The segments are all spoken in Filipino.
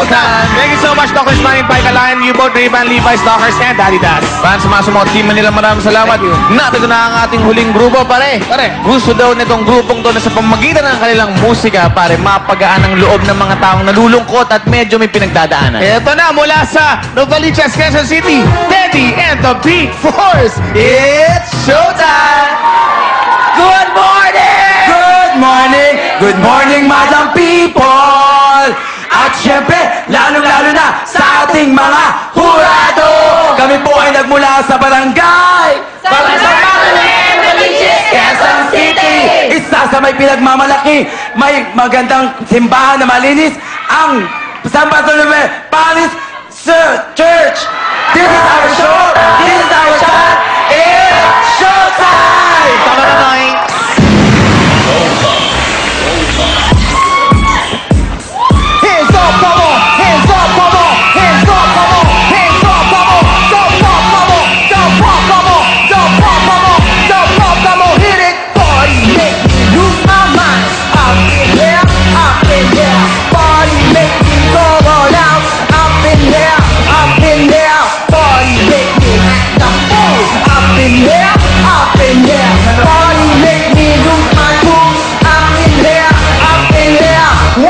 Showtime! Thank you so much, Dr. Smiling Paikalayan, U-Boat, Ray-Ban, Levi's, Dockers, and Daddy Das. Fans, mga sumot team Manila, maraming salamat. Natin na ang ating huling grupo, pare. Gusto daw nitong grupong to na sa pamagitan ng kanilang musika, pare, mapagaan ang loob ng mga taong nalulungkot at medyo may pinagdadaanan. Ito na, mula sa Novaliches, Quezon City, Teddy and the Beat Force. It's showtime! Good morning! Good morning! Good morning, madam people! At syempre, lalong-lalo na sa ating mga hurado! Kami po ay nagmula sa barangay! Quezon City! Isa sa may pinagmamalaki, may magandang simbahan na malinis, ang San Bartolome Parish Church! This is our show! This is our shot! It's showtime! Tama na, Noy. Hands up, come on! Hands up, come on! Hands up, come on! Hands up, come on! Jump up, come on! Jump up, come on! Jump up, come on! Jump up, come on! Hit it! Party make me lose my mind. Up in here, up in here. Party make me go all out. Up in here, up in here. Party make me act the fool. Up in here, up in here. Party make me lose my cool. Up in here, up in here. 1,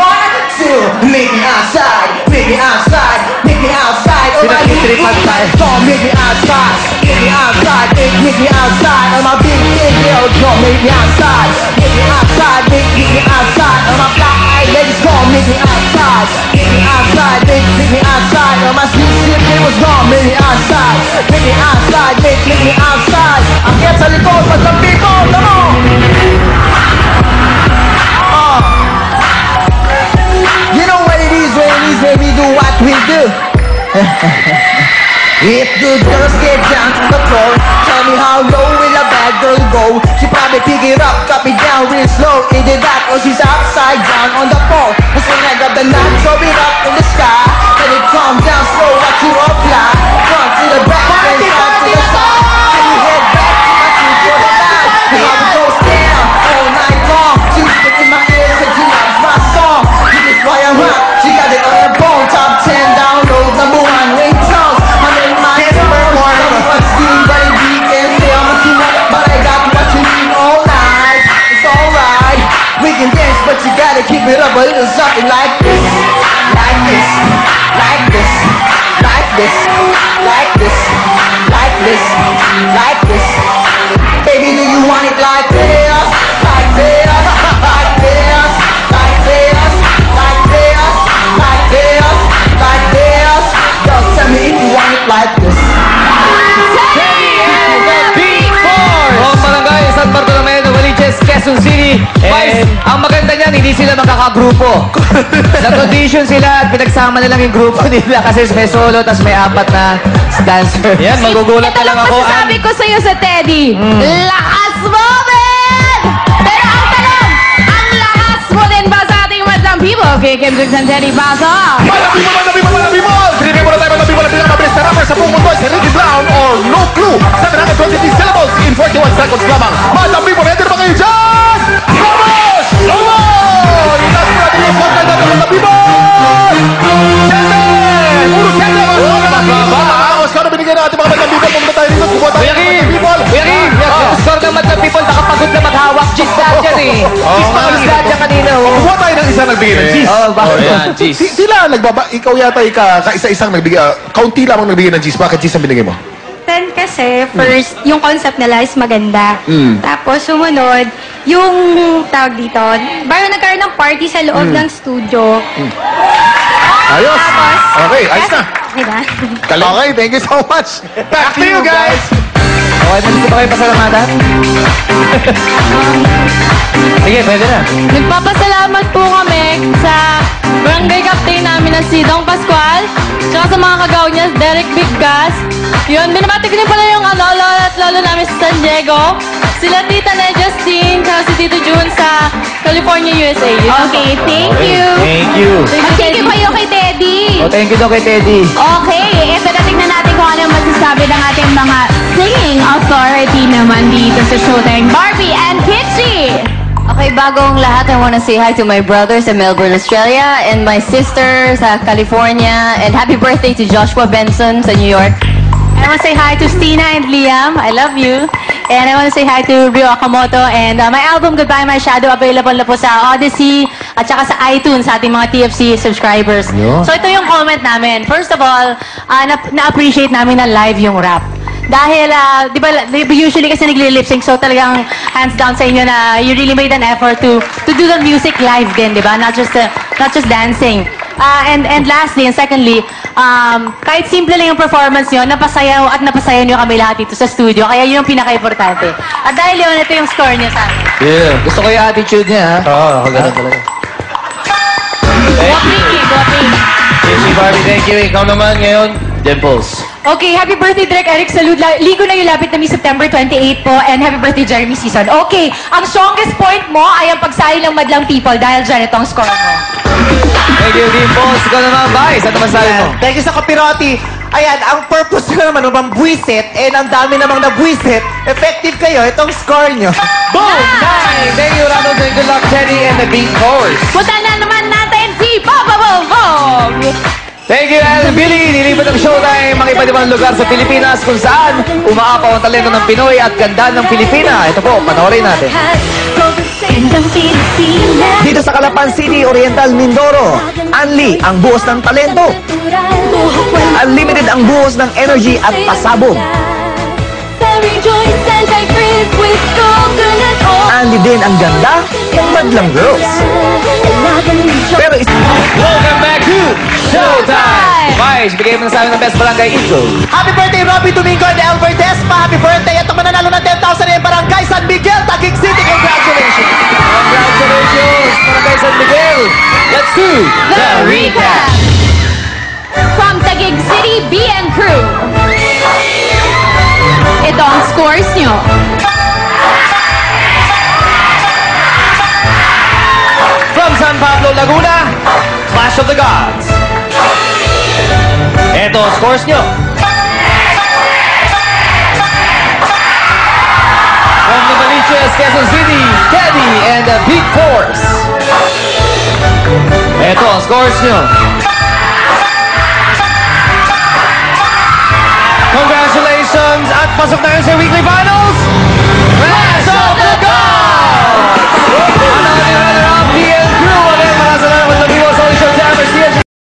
2, meet me outside, meet me outside, meet me outside. Oh my God, meet me outside, meet me outside, meet me outside. On my big girl, come meet me outside, meet me outside, meet me outside. On my black-eyed ladies, come meet me outside, meet me outside, meet me outside. On my sweet was gone, meet me outside, meet me outside, meet me outside. I'm here to record for some people, come on. You know what it is when we do what we do. If good girls get down to the floor, tell me how low will a bad girl go? She probably pick it up, drop it down real slow. Either that or she's upside down on the floor. And so I grab the knot, throw it up in the sky. Let it calm down slow, watch you apply. Front to the back, then front to the side. Then you head back to my two for the line. And how it goes down all night long. She sticks in my ear, said she loves my song. This is why I'm hot, she got it on her phone. Top 10 download, number 1 ringtones. I'm in my phone, tell me what's new, but it weekend. Say I'm too much, but I got what you need all night. It's alright, we can dance, but you gotta keep it up a little something like this. Like this, like this, like this, like this, like this, like this. Baby, do you want it like this? Like this, like this, like this, like this, like this, like this. Just tell me if you want it like this. Buong barangay, San Bartolome, Novaliches, Quezon City. Guys, ang maganda niyan, hindi sila magkakagrupo. Nag-audition sila at pinagsama na lang yung grupo nila kasi may solo tas may 4 na dancer. Yan, magugulat na lang ako. Ito lang masasabi ko sa'yo sa Teddy. Lakas mo, Ben! Pero ang tanong, ang lakas mo din ba sa ating madlang people? Kay Kim Jux and Teddy Baza. Mga people! Sinipin mo na tayo mga people na pinakamabilis na rapper sa buong mundo si Ricky Brown or No Clue. 723 syllables in 41 seconds lamang. Mga people, ready na ba kayo dyan? Vamos! Vamos! Inas mo natin yung podcast natin mga people! Siyempre! Puro siyempre! Ang Oscar na binigyan natin mga people. Pumunta tayo dito. Kumuha tayo mga people. Kuya Kim, yung score ng madlang people, nakapagod na maghawak. Gis na dyan eh. Gis pa kami sa dyan kanina. Kumuha tayo ng isa nagbigay ng cheese. Gis. Sila nagbaba, ikaw yata kaisa-isang nagbigay, kaunti lamang nagbigay ng cheese. Bakit cheese ang binigay mo? 10 kasi, first, yung concept nila is maganda. Tapos, sumunod, yung tawag dito, bago nagkaroon ng party sa loob ng studio. Ayos! Tapos, Okay, ayos na. Okay na? Okay, thank you so much. Back to you guys! Okay, nandito ba kayo pasalamatan? Sige, pwede na. Nagpapasalamat po kami sa barangay captain namin na si Dong Pascual, tsaka sa mga kagaw niya, Derek Biggas. Yun, binabati ko din pala yung lolo at lolo namin sa San Diego. Sila Tita na Justine, tsaka si Tito June sa California, USA. Okay, thank you. Thank you. Thank you kayo kay Teddy. Oh, thank you daw kay Teddy. Okay, ito na tingnan natin kung ano masasabi ng ating mga singing authority naman dito sa Showtime, Barbie and Kitschy. Okay, bagong lahat, I want to say hi to my brothers in Melbourne, Australia, and my sister sa California, and happy birthday to Joshua Benson sa New York. I want to say hi to Stina and Liam. I love you. And I want to say hi to Rio Akamoto. And my album, Goodbye My Shadow, available na po sa Odyssey at saka sa iTunes sa ating mga TFC subscribers. So ito yung comment namin. First of all, na-appreciate namin na live yung rap. Dahil, di ba, usually kasi nagli-lip sync, so talagang hands down sa inyo na you really made an effort to do the music live din, di ba? Not just dancing. And lastly, and secondly, kahit simple lang yung performance nyo, napasaya nyo kami lahat dito sa studio. Kaya yun yung pinaka-importante. At dahil yun, ito yung score niya sa amin. Yeah. Gusto ko yung attitude niya, ha? Oo, ako ganun talaga. Si Barbie, thank you. Ikaw naman ngayon, Dimples. Okay, happy birthday, Direk Eric Salud. Ligo na yung lapit na September 28 po, and happy birthday, Jeremy Season. Okay, ang strongest point mo ay ang pagsahin ng madlang people dahil dyan ito ang score mo. Thank you, Dimples. Ikaw naman, Vice. Ano masabi mo? Thank you sa Kapiroti. Ayan, ang purpose nyo naman, buwisit, and ang dami namang nabuwisit, effective kayo, itong score nyo. Boom! Nice! Thank you, Ronald, and good luck, Teddy, and the Beat Force. Punta na naman natin si Bob! Thank you, Alan Billy. Nilipat ang showtime mga iba't ibang lugar sa Pilipinas kung saan umaapaw ang talento ng Pinoy at ganda ng Pilipina. Ito po, panoorin natin. Dito sa Calapan City, Oriental, Mindoro, Anli ang buhos ng talento. Unlimited ang buhos ng energy at pasabog. Anli din ang ganda ng madlang girls. Pero Welcome back to Showtime! Vice, bigay mo na sa amin ng best barangay intro. happy birthday, Robby Domingo and Albert Despa. Happy birthday at mananalo ng 10,000 ng Barangay San Miguel, Taguig City. Congratulations! Congratulations, Barangay San Miguel! Let's do the recap! From Taguig City, BN Crew. Ito ang scores nyo. From San Pablo, Laguna, Clash of the Gods. Ito ang scores nyo. From Novaliches, Quezon City, Teddy and the Beat Force. Ito ang scores nyo. Congratulations at pasok na yun sa weekly final.